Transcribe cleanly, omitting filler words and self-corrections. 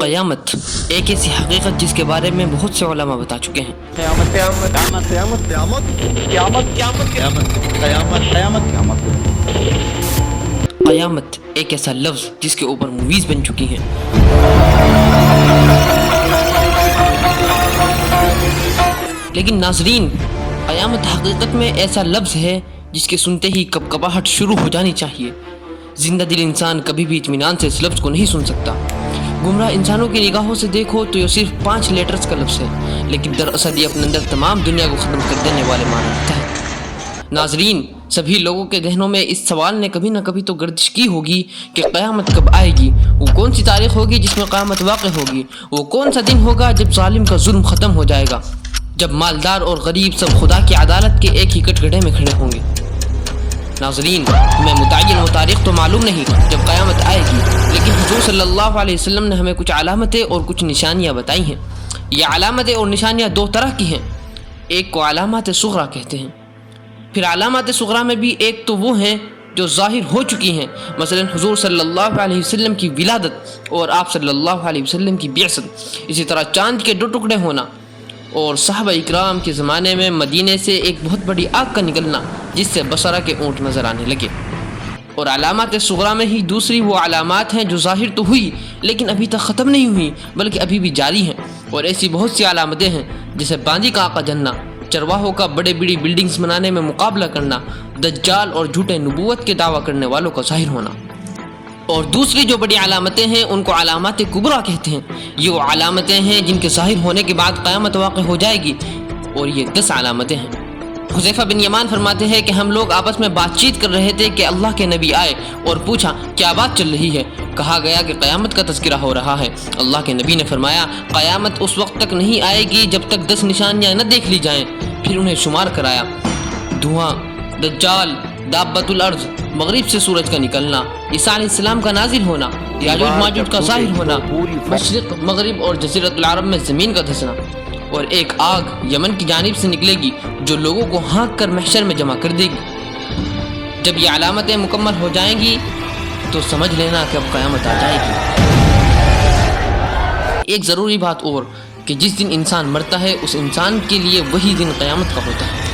قیامت ایک ایسی حقیقت جس کے بارے میں بہت سے علماء بتا چکے ہیں۔ قیامت قیامت قیامت قیامت قیامت قیامت قیامت قیامت قیامت قیامت ایک ایسا لفظ جس کے اوپر موویز بن چکی ہیں۔ لیکن ناظرین، قیامت حقیقت میں ایسا لفظ ہے جس کے سنتے ہی کپکپاہٹ شروع ہو جانی چاہیے۔ زندہ دل انسان کبھی بھی اطمینان سے اس لفظ کو نہیں سن سکتا۔ گمراہ انسانوں کی نگاہوں سے دیکھو تو یہ صرف 5 لیٹرز کا لفظ ہے، لیکن دراصل یہ اپنے اندر تمام دنیا کو ختم کر دینے والے معنی رکھتا ہے۔ ناظرین، سبھی لوگوں کے ذہنوں میں اس سوال نے کبھی نہ کبھی تو گردش کی ہوگی کہ قیامت کب آئے گی، وہ کون سی تاریخ ہوگی جس میں قیامت واقع ہوگی، وہ کون سا دن ہوگا جب ظالم کا ظلم ختم ہو جائے گا، جب مالدار اور غریب سب خدا کی عدالت کے ایک ہی کٹگڑے میں کھڑے ہوں گے۔ ناظرین، ہمیں متعین تاریخ تو معلوم نہیں جب قیامت آئے گی، لیکن حضور صلی اللہ علیہ وسلم نے ہمیں کچھ علامتیں اور کچھ نشانیاں بتائی ہیں۔ یہ علامتیں اور نشانیاں 2 طرح کی ہیں، ایک کو علامات صغریٰ کہتے ہیں۔ پھر علامات صغریٰ میں بھی ایک تو وہ ہیں جو ظاہر ہو چکی ہیں، مثلا حضور صلی اللہ علیہ وسلم کی ولادت اور آپ صلی اللہ علیہ وسلم کی بعثت، اسی طرح چاند کے 2 ٹکڑے ہونا اور صحابہ اکرام کے زمانے میں مدینے سے ایک بہت بڑی آگ کا نکلنا جس سے بصرہ کے اونٹ نظر آنے لگے۔ اور علامات صغریٰ میں ہی دوسری وہ علامات ہیں جو ظاہر تو ہوئی لیکن ابھی تک ختم نہیں ہوئی بلکہ ابھی بھی جاری ہیں، اور ایسی بہت سی علامتیں ہیں جیسے باندی کا آقا جننا، چرواہوں کا بڑے بڑی بلڈنگز بنانے میں مقابلہ کرنا، دجال اور جھوٹے نبوت کے دعویٰ کرنے والوں کا ظاہر ہونا۔ اور دوسری جو بڑی علامتیں ہیں ان کو علامات کبریٰ کہتے ہیں۔ یہ وہ علامتیں ہیں جن کے ظاہر ہونے کے بعد قیامت واقع ہو جائے گی، اور یہ 10 علامتیں ہیں۔ حذیفہ بن یمان فرماتے ہیں کہ ہم لوگ آپس میں بات چیت کر رہے تھے کہ اللہ کے نبی آئے اور پوچھا کیا بات چل رہی ہے؟ کہا گیا کہ قیامت کا تذکرہ ہو رہا ہے۔ اللہ کے نبی نے فرمایا قیامت اس وقت تک نہیں آئے گی جب تک 10 نشانیاں نہ دیکھ لی جائیں۔ پھر انہیں شمار کرایا: دھواں، دجال، دابۃ الارض، مغرب سے سورج کا نکلنا، عیسیٰ علیہ السلام کا نازل ہونا، یاجوج ماجوج کا ظاہر ہونا، مشرق مغرب اور جزیرۃ العرب میں زمین کا دھسنا، اور ایک آگ یمن کی جانب سے نکلے گی جو لوگوں کو ہانک کر محشر میں جمع کر دے گی۔ جب یہ علامتیں مکمل ہو جائیں گی تو سمجھ لینا کہ اب قیامت آ جائے گی۔ ایک ضروری بات اور کہ جس دن انسان مرتا ہے اس انسان کے لیے وہی دن قیامت کا ہوتا ہے۔